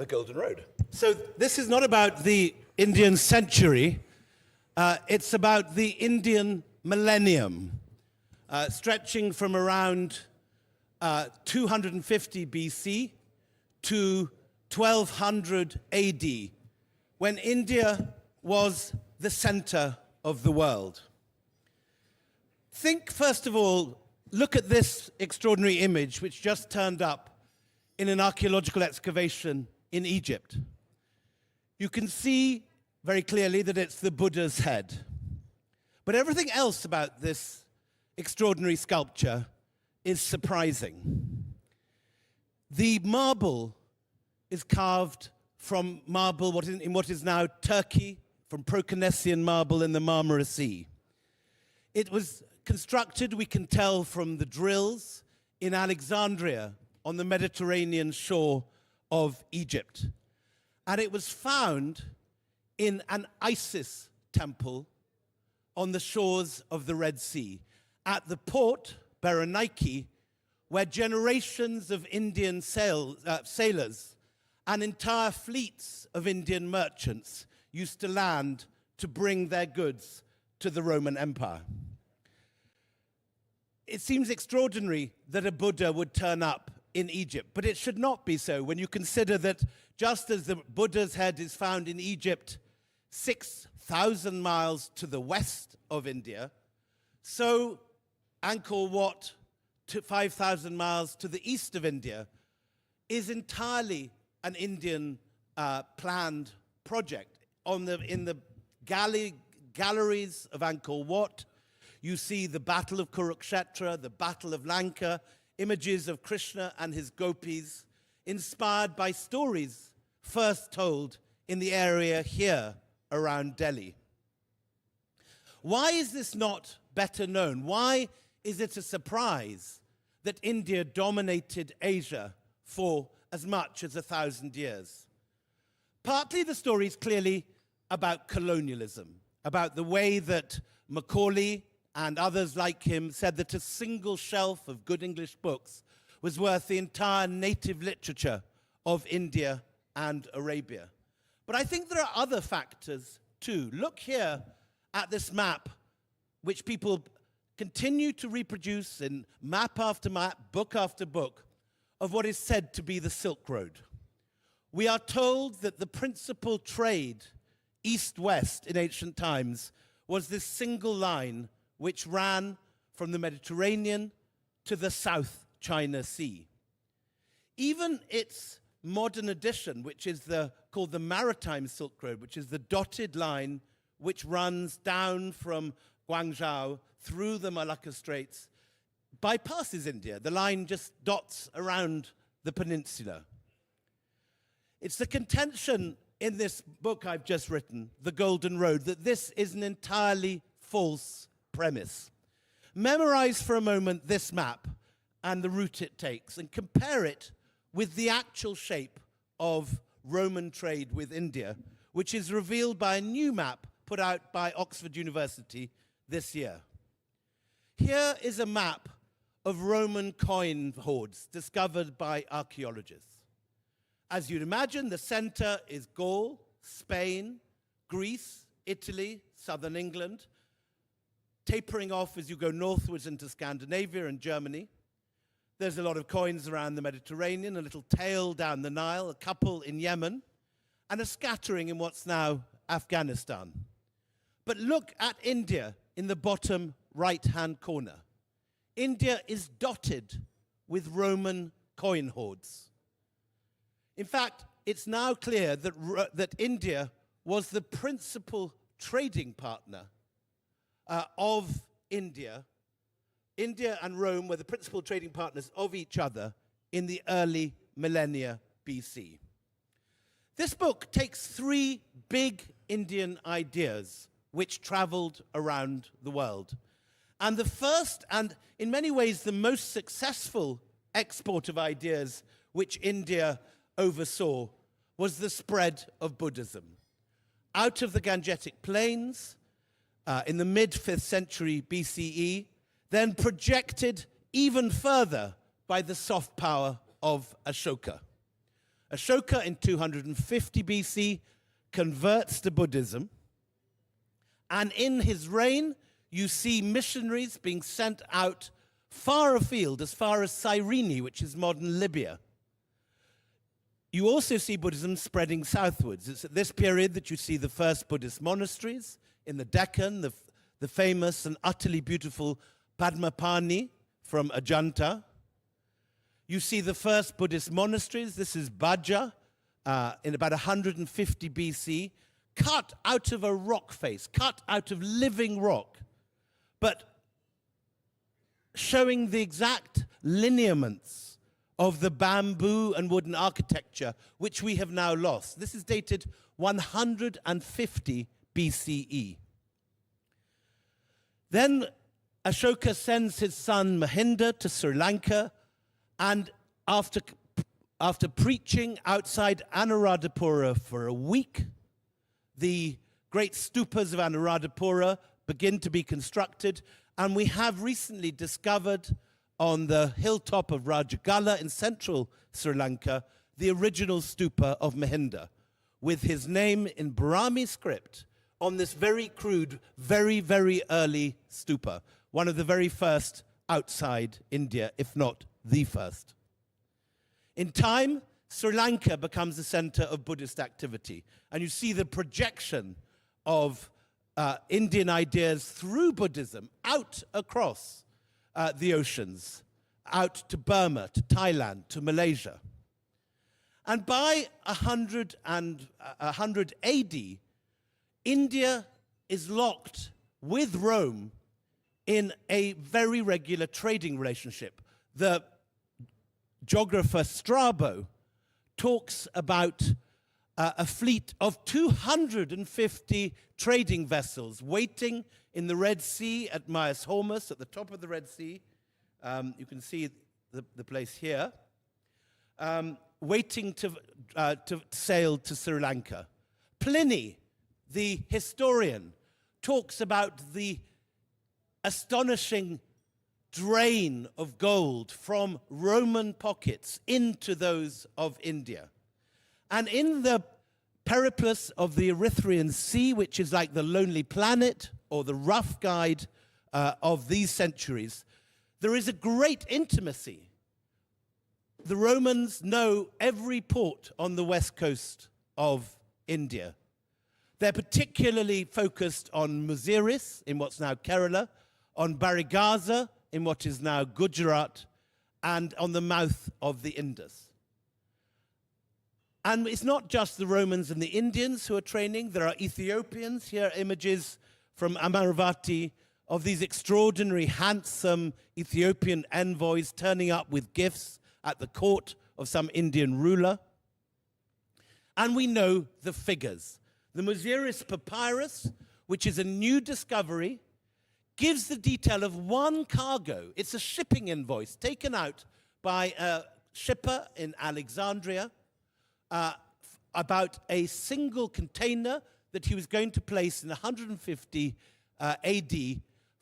the Golden Road. So this is not about the Indian century, it's about the Indian millennium, stretching from around 250 BC to 1200 AD, when India was the center of the world. Think, first of all, look at this extraordinary image which just turned up in an archaeological excavation in Egypt. You can see very clearly that it's the Buddha's head. But everything else about this extraordinary sculpture is surprising. The marble is carved from marble in what is now Turkey, from Proconnesian marble in the Marmara Sea. It was constructed, we can tell from the drills, in Alexandria on the Mediterranean shore of Egypt. And it was found in an Isis temple on the shores of the Red Sea, at the port, Berenike, where generations of Indian sailors and entire fleets of Indian merchants used to land to bring their goods to the Roman Empire. It seems extraordinary that a Buddha would turn up in Egypt, but it should not be so when you consider that just as the Buddha's head is found in Egypt 6,000 miles to the west of India, so Angkor Wat, 5,000 miles to the east of India, is entirely an Indian planned project. In the galleries of Angkor Wat, you see the Battle of Kurukshetra, the Battle of Lanka, images of Krishna and his gopis, inspired by stories first told in the area here around Delhi. Why is this not better known? Why is it a surprise that India dominated Asia for as much as 1,000 years? Partly the story is clearly about colonialism, about the way that Macaulay and others like him said that a single shelf of good English books was worth the entire native literature of India and Arabia. But I think there are other factors too. Look here at this map, which people continue to reproduce in map after map, book after book, of what is said to be the Silk Road. We are told that the principal trade east-west in ancient times was this single line which ran from the Mediterranean to the South China Sea. Even its modern edition, which is called the Maritime Silk Road, which is the dotted line which runs down from Guangzhou through the Malacca Straits, bypasses India. The line just dots around the peninsula. It's the contention in this book I've just written, The Golden Road, that this is an entirely false premise. Memorize for a moment this map and the route it takes and compare it with the actual shape of Roman trade with India, which is revealed by a new map put out by Oxford University this year. Here is a map of Roman coin hoards discovered by archaeologists. As you'd imagine, the center is Gaul, Spain, Greece, Italy, southern England, tapering off as you go northwards into Scandinavia and Germany. There's a lot of coins around the Mediterranean, a little tail down the Nile, a couple in Yemen, and a scattering in what's now Afghanistan. But look at India in the bottom right-hand corner. India is dotted with Roman coin hoards. In fact, it's now clear that India was the principal trading partner of India. India and Rome were the principal trading partners of each other in the early millennia BC. This book takes three big Indian ideas which traveled around the world. And the first, and in many ways the most successful export of ideas which India oversaw, was the spread of Buddhism. Out of the Gangetic Plains, in the mid-5th century BCE, then projected even further by the soft power of Ashoka. Ashoka in 250 BC converts to Buddhism, and in his reign, you see missionaries being sent out far afield, as far as Cyrene, which is modern Libya. You also see Buddhism spreading southwards. It's at this period that you see the first Buddhist monasteries in the Deccan, the famous and utterly beautiful Padmapani from Ajanta. You see the first Buddhist monasteries. This is Bhaja in about 150 BC, cut out of a rock face, cut out of living rock, but showing the exact lineaments of the bamboo and wooden architecture, which we have now lost. This is dated 150 BCE. Then Ashoka sends his son Mahinda to Sri Lanka, and after preaching outside Anuradhapura for a week, the great stupas of Anuradhapura begin to be constructed, and we have recently discovered on the hilltop of Rajagala in central Sri Lanka the original stupa of Mahinda, with his name in Brahmi script on this very crude, very, very early stupa, one of the very first outside India, if not the first. In time, Sri Lanka becomes the center of Buddhist activity, and you see the projection of Indian ideas through Buddhism out across the oceans, out to Burma, to Thailand, to Malaysia. And by 100 AD, India is locked with Rome in a very regular trading relationship. The geographer Strabo talks about a fleet of 250 trading vessels waiting in the Red Sea at Myas Hormuz, at the top of the Red Sea. You can see the place here, waiting to sail to Sri Lanka. Pliny, the historian, talks about the astonishing drain of gold from Roman pockets into those of India. And in the Periplus of the Erythraean Sea, which is like the Lonely Planet or the Rough Guide of these centuries, there is a great intimacy. The Romans know every port on the west coast of India. They're particularly focused on Muziris in what's now Kerala, on Barigaza in what is now Gujarat, and on the mouth of the Indus. And it's not just the Romans and the Indians who are training. There are Ethiopians. Here are images from Amaravati of these extraordinary, handsome Ethiopian envoys turning up with gifts at the court of some Indian ruler. And we know the figures. The Muziris papyrus, which is a new discovery, gives the detail of one cargo. It's a shipping invoice taken out by a shipper in Alexandria about a single container that he was going to place in 150 AD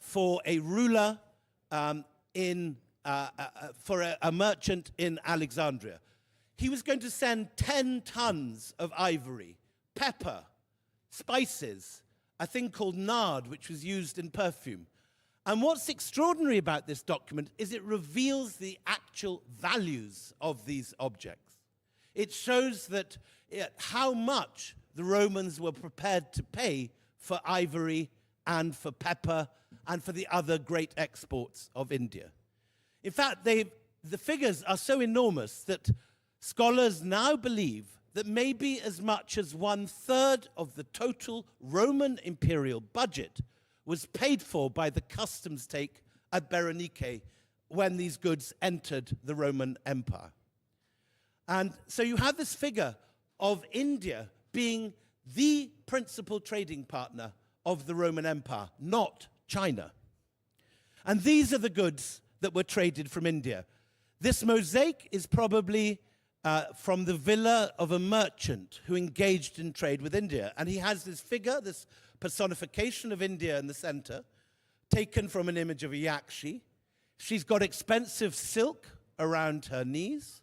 for a ruler for a merchant in Alexandria. He was going to send 10 tons of ivory, pepper, spices, a thing called nard, which was used in perfume. And what's extraordinary about this document is it reveals the actual values of these objects. It shows that how much the Romans were prepared to pay for ivory and for pepper and for the other great exports of India. In fact, the figures are so enormous that scholars now believe that maybe as much as 1/3 of the total Roman imperial budget was paid for by the customs take at Berenike when these goods entered the Roman Empire. And so you have this figure of India being the principal trading partner of the Roman Empire, not China. And these are the goods that were traded from India. This mosaic is probably from the villa of a merchant who engaged in trade with India. And he has this figure, this personification of India in the center, taken from an image of a yakshi. She's got expensive silk around her knees.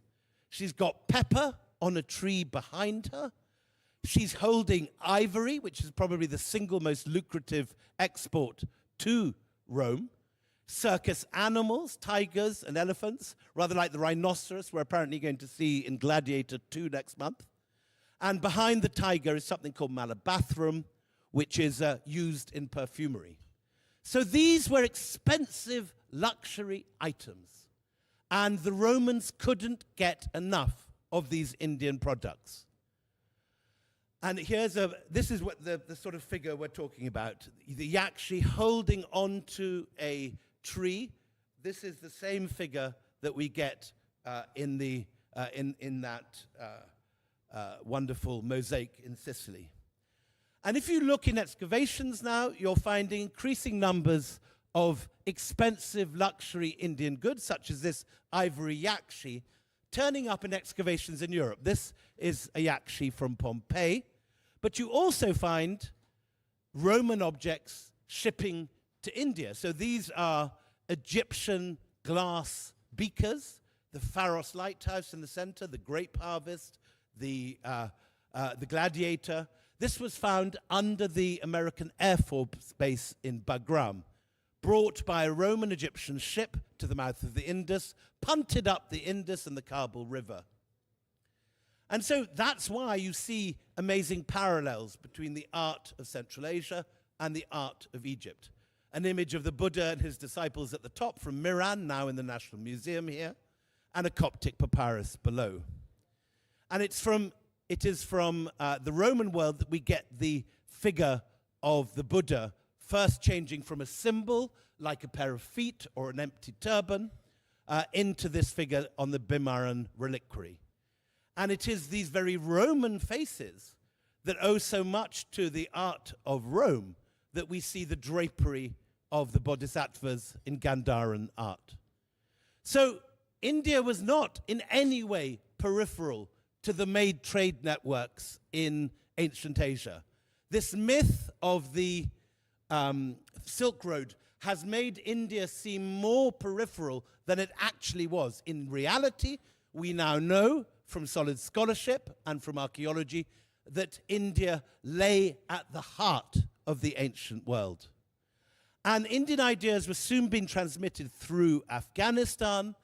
She's got pepper on a tree behind her. She's holding ivory, which is probably the single most lucrative export to Rome. Circus animals, tigers and elephants, rather like the rhinoceros we're apparently going to see in Gladiator 2 next month. And behind the tiger is something called malabathrum, which is used in perfumery. So these were expensive luxury items. And the Romans couldn't get enough of these Indian products. And this is what the sort of figure we're talking about. The yakshi holding onto a tree. This is the same figure that we get in that wonderful mosaic in Sicily. And if you look in excavations now, you're finding increasing numbers of expensive luxury Indian goods, such as this ivory yakshi, turning up in excavations in Europe. This is a yakshi from Pompeii. But you also find Roman objects shipping to India. So these are Egyptian glass beakers, the Pharos lighthouse in the center, the grape harvest, the Gladiator. This was found under the American Air Force Base in Bagram, brought by a Roman-Egyptian ship to the mouth of the Indus, punted up the Indus and the Kabul River. And so that's why you see amazing parallels between the art of Central Asia and the art of Egypt. An image of the Buddha and his disciples at the top from Miran, now in the National Museum here, and a Coptic papyrus below. And it is from the Roman world that we get the figure of the Buddha, first changing from a symbol, like a pair of feet or an empty turban, into this figure on the Bimaran reliquary. And it is these very Roman faces that owe so much to the art of Rome that we see the drapery of the bodhisattvas in Gandharan art. So India was not in any way peripheral to the made trade networks in ancient Asia. This myth of the Silk Road has made India seem more peripheral than it actually was. In reality, we now know from solid scholarship and from archaeology that India lay at the heart of the ancient world. And Indian ideas were soon being transmitted through Afghanistan,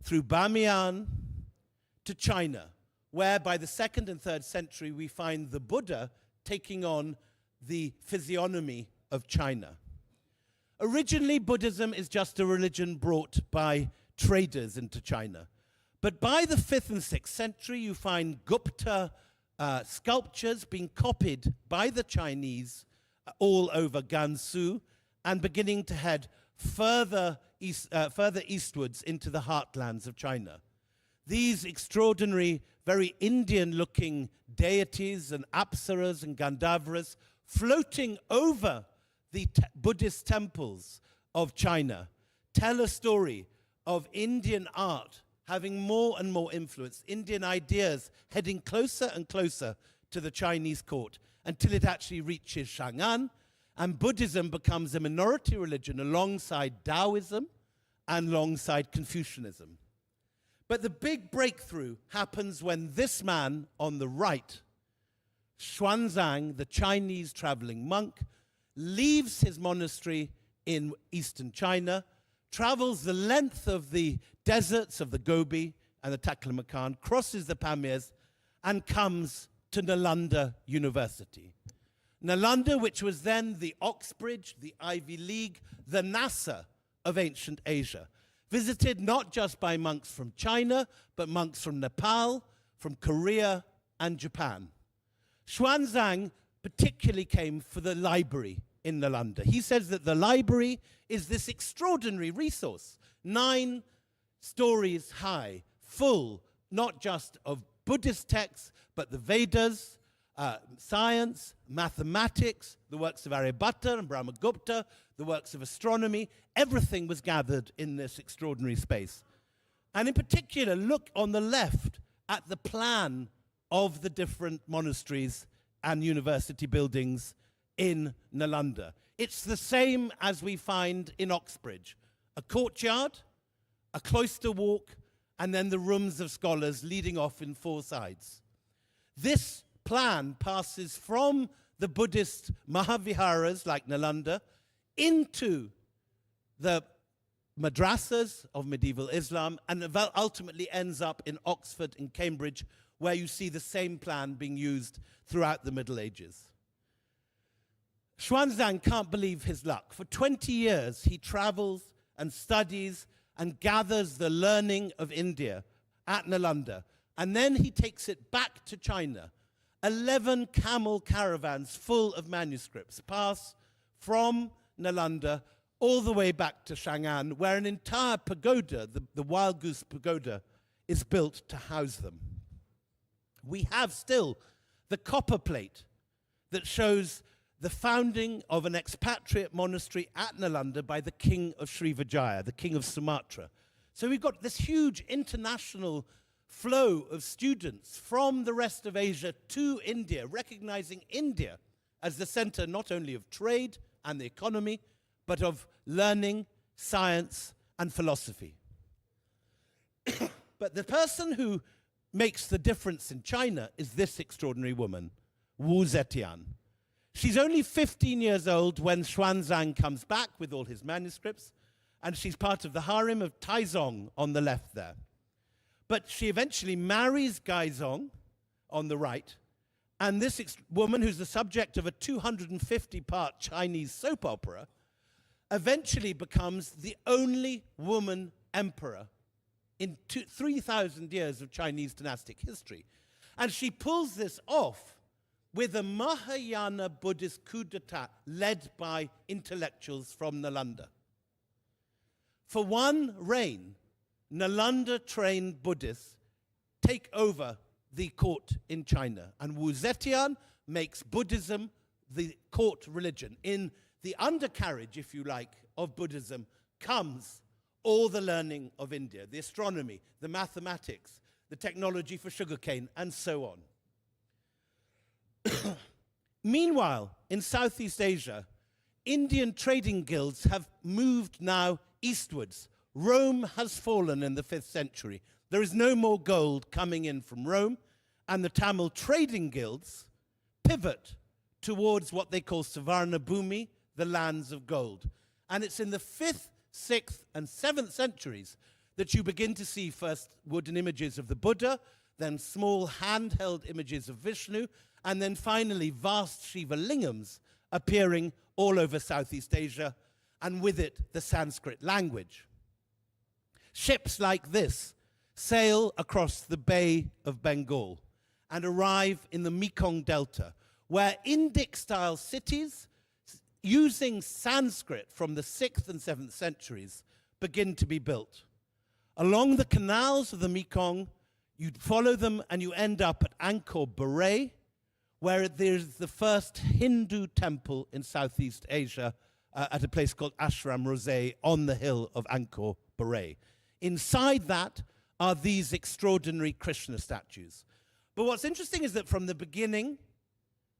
through Bamiyan, to China, where by the 2nd and 3rd century we find the Buddha taking on the physiognomy of China. Originally, Buddhism is just a religion brought by traders into China. But by the 5th and 6th century, you find Gupta sculptures being copied by the Chinese all over Gansu and beginning to head further eastwards into the heartlands of China. These extraordinary, very Indian-looking deities and apsaras and Gandharvas floating over the Buddhist temples of China tell a story of Indian art having more and more influence, Indian ideas heading closer and closer to the Chinese court until it actually reaches Chang'an, and Buddhism becomes a minority religion alongside Taoism and alongside Confucianism. But the big breakthrough happens when this man on the right, Xuanzang, the Chinese traveling monk, leaves his monastery in eastern China, travels the length of the deserts of the Gobi and the Taklamakan, crosses the Pamirs, and comes to Nalanda University. Nalanda, which was then the Oxbridge, the Ivy League, the NASA of ancient Asia, visited not just by monks from China, but monks from Nepal, from Korea, and Japan. Xuanzang particularly came for the library in Nalanda. He says that the library is this extraordinary resource, 9 stories high, full not just of Buddhist texts, but the Vedas, science, mathematics, the works of Aryabhatta and Brahmagupta, the works of astronomy. Everything was gathered in this extraordinary space. And in particular, look on the left at the plan of the different monasteries and university buildings in Nalanda. It's the same as we find in Oxbridge. A courtyard, a cloister walk, and then the rooms of scholars leading off in four sides. This plan passes from the Buddhist Mahaviharas like Nalanda into the madrasas of medieval Islam, and ultimately ends up in Oxford and Cambridge, where you see the same plan being used throughout the Middle Ages. Xuanzang can't believe his luck. For 20 years, he travels and studies and gathers the learning of India at Nalanda. And then he takes it back to China. 11 camel caravans full of manuscripts pass from Nalanda all the way back to Chang'an, where an entire pagoda, the Wild Goose Pagoda, is built to house them. We have still the copper plate that shows the founding of an expatriate monastery at Nalanda by the king of Srivijaya, the king of Sumatra. So we've got this huge international flow of students from the rest of Asia to India, recognizing India as the center not only of trade and the economy, but of learning, science, and philosophy. But the person who makes the difference in China is this extraordinary woman, Wu Zetian. She's only 15 years old when Xuanzang comes back with all his manuscripts, and she's part of the harem of Taizong on the left there. But she eventually marries Gaizong on the right, and this woman, who's the subject of a 250-part Chinese soap opera, eventually becomes the only woman emperor in 3,000 years of Chinese dynastic history. And she pulls this off with a Mahayana Buddhist coup d'etat led by intellectuals from Nalanda. For one reign, Nalanda-trained Buddhists take over the court in China, and Wu Zetian makes Buddhism the court religion. In the undercarriage, if you like, of Buddhism comes all the learning of India, the astronomy, the mathematics, the technology for sugarcane, and so on. Meanwhile, in Southeast Asia, Indian trading guilds have moved now eastwards. Rome has fallen in the 5th century. There is no more gold coming in from Rome, and the Tamil trading guilds pivot towards what they call Savarna Bhumi, the lands of gold. And it's in the 5th, 6th, and 7th centuries that you begin to see first wooden images of the Buddha, then small handheld images of Vishnu, and then finally vast Shiva lingams appearing all over Southeast Asia, and with it the Sanskrit language. Ships like this sail across the Bay of Bengal and arrive in the Mekong Delta, where Indic-style cities using Sanskrit from the 6th and 7th centuries begin to be built. Along the canals of the Mekong, you follow them and you end up at Angkor Baray, where there's the first Hindu temple in Southeast Asia at a place called Ashram Rosé on the hill of Angkor Baray. Inside that are these extraordinary Krishna statues. But what's interesting is that from the beginning,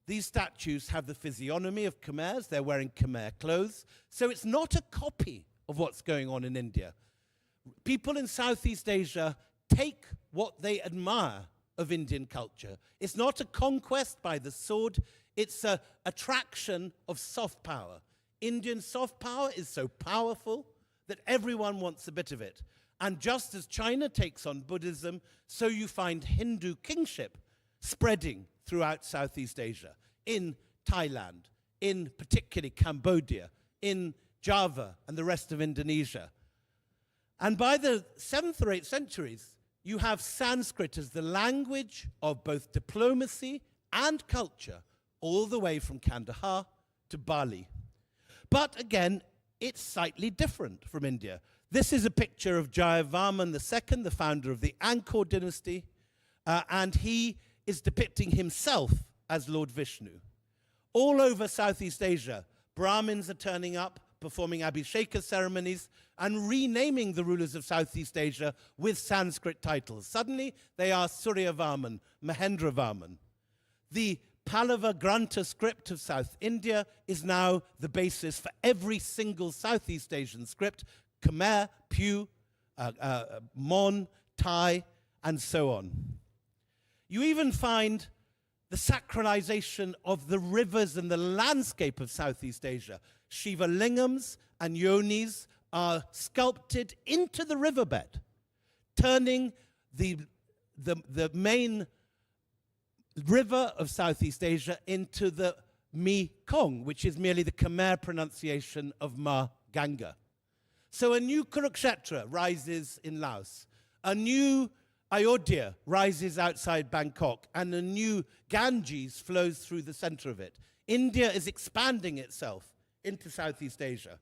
these statues have the physiognomy of Khmers. They're wearing Khmer clothes. So it's not a copy of what's going on in India. People in Southeast Asia take what they admire of Indian culture. It's not a conquest by the sword. It's an attraction of soft power. Indian soft power is so powerful that everyone wants a bit of it. And just as China takes on Buddhism, so you find Hindu kingship spreading throughout Southeast Asia, in Thailand, in particularly Cambodia, in Java and the rest of Indonesia. And by the 7th or 8th centuries, you have Sanskrit as the language of both diplomacy and culture, all the way from Kandahar to Bali. But again, it's slightly different from India. This is a picture of Jayavarman II, the founder of the Angkor dynasty, and he is depicting himself as Lord Vishnu. All over Southeast Asia, Brahmins are turning up, performing Abhisheka ceremonies, and renaming the rulers of Southeast Asia with Sanskrit titles. Suddenly, they are Suryavarman, Mahendravarman. The Pallava Grantha script of South India is now the basis for every single Southeast Asian script: Khmer, Pew, Mon, Thai, and so on. You even find the sacralization of the rivers and the landscape of Southeast Asia. Shiva lingams and yonis are sculpted into the riverbed, turning the main river of Southeast Asia into the Mekong, which is merely the Khmer pronunciation of Ma Ganga. So a new Kurukshetra rises in Laos, a new Ayodhya rises outside Bangkok, and a new Ganges flows through the center of it. India is expanding itself into Southeast Asia.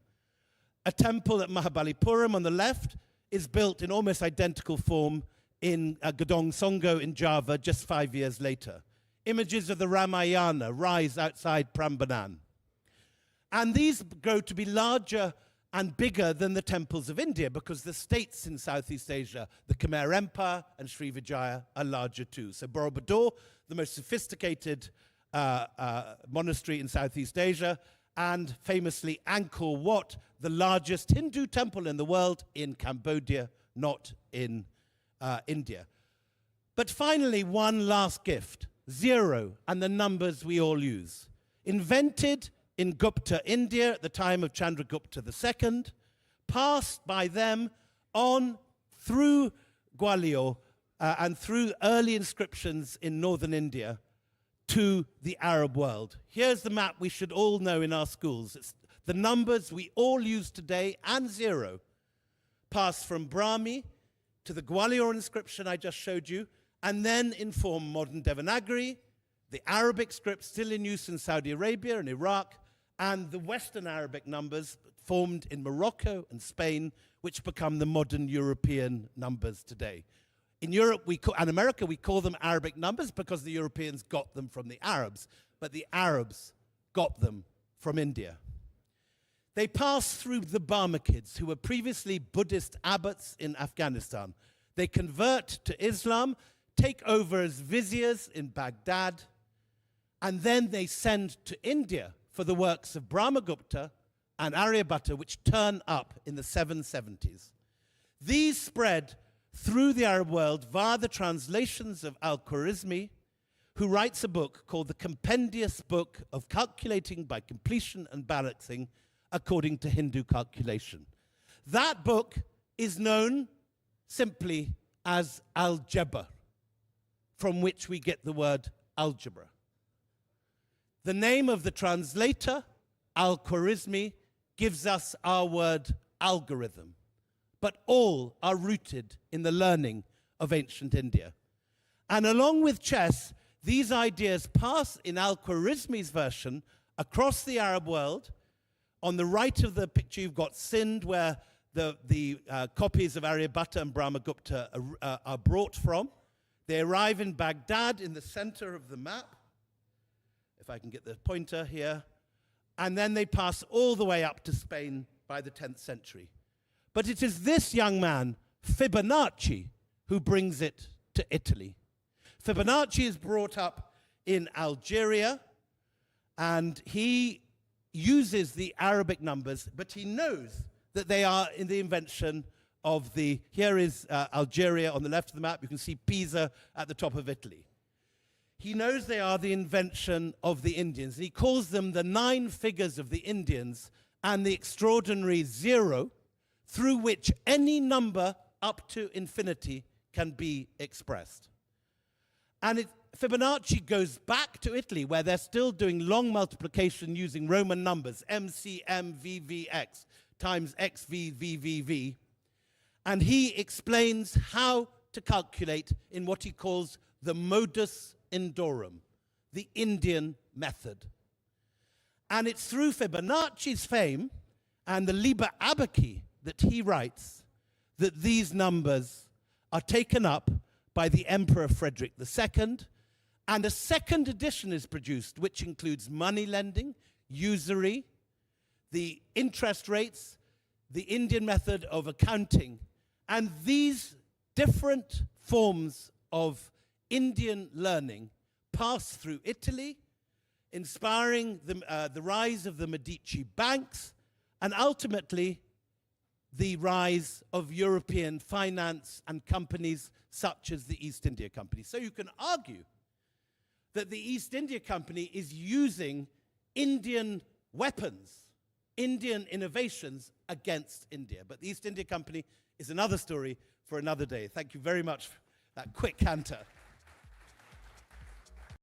A temple at Mahabalipuram on the left is built in almost identical form in Gedong Songo in Java just 5 years later. Images of the Ramayana rise outside Prambanan. And these grow to be larger and bigger than the temples of India, because the states in Southeast Asia, the Khmer Empire and Srivijaya, are larger too. So Borobudur, the most sophisticated monastery in Southeast Asia, and famously Angkor Wat, the largest Hindu temple in the world, in Cambodia, not in India. But finally, one last gift, 0, and the numbers we all use. Invented in Gupta India at the time of Chandragupta II, passed by them on through Gwalior and through early inscriptions in northern India to the Arab world. Here's the map we should all know in our schools. It's the numbers we all use today, and 0, pass from Brahmi to the Gwalior inscription I just showed you, and then inform modern Devanagari, the Arabic script still in use in Saudi Arabia and Iraq, and the Western Arabic numbers formed in Morocco and Spain, which become the modern European numbers today. In Europe and America, we call them Arabic numbers because the Europeans got them from the Arabs, but the Arabs got them from India. They pass through the Barmakids, who were previously Buddhist abbots in Afghanistan. They convert to Islam, take over as viziers in Baghdad, and then they send to India for the works of Brahmagupta and Aryabhatta, which turn up in the 770s. These spread through the Arab world via the translations of Al-Khwarizmi, who writes a book called the Compendious Book of Calculating by Completion and Balancing According to Hindu Calculation. That book is known simply as Al-Jabr, from which we get the word algebra. The name of the translator, Al-Khwarizmi, gives us our word algorithm, but all are rooted in the learning of ancient India. And along with chess, these ideas pass in Al-Khwarizmi's version across the Arab world. On the right of the picture, you've got Sindh, where the copies of Aryabhatta and Brahmagupta are brought from. They arrive in Baghdad in the center of the map, if I can get the pointer here, and then they pass all the way up to Spain by the 10th century. But it is this young man, Fibonacci, who brings it to Italy. Fibonacci is brought up in Algeria, and he uses the Arabic numbers, but he knows that they are in the invention of here is Algeria on the left of the map. You can see Pisa at the top of Italy. He knows they are the invention of the Indians, and he calls them the 9 figures of the Indians and the extraordinary 0 through which any number up to infinity can be expressed. And Fibonacci goes back to Italy, where they're still doing long multiplication using Roman numbers, MCMVVX times XVVVV, and he explains how to calculate in what he calls the modus Indorum, the Indian method. And it's through Fibonacci's fame and the Liber Abaci that he writes that these numbers are taken up by the Emperor Frederick II, and a second edition is produced, which includes money lending, usury, the interest rates, the Indian method of accounting, and these different forms of Indian learning pass through Italy, inspiring the rise of the Medici banks, and ultimately the rise of European finance and companies such as the East India Company. So you can argue that the East India Company is using Indian weapons, Indian innovations against India. But the East India Company is another story for another day. Thank you very much for that quick canter.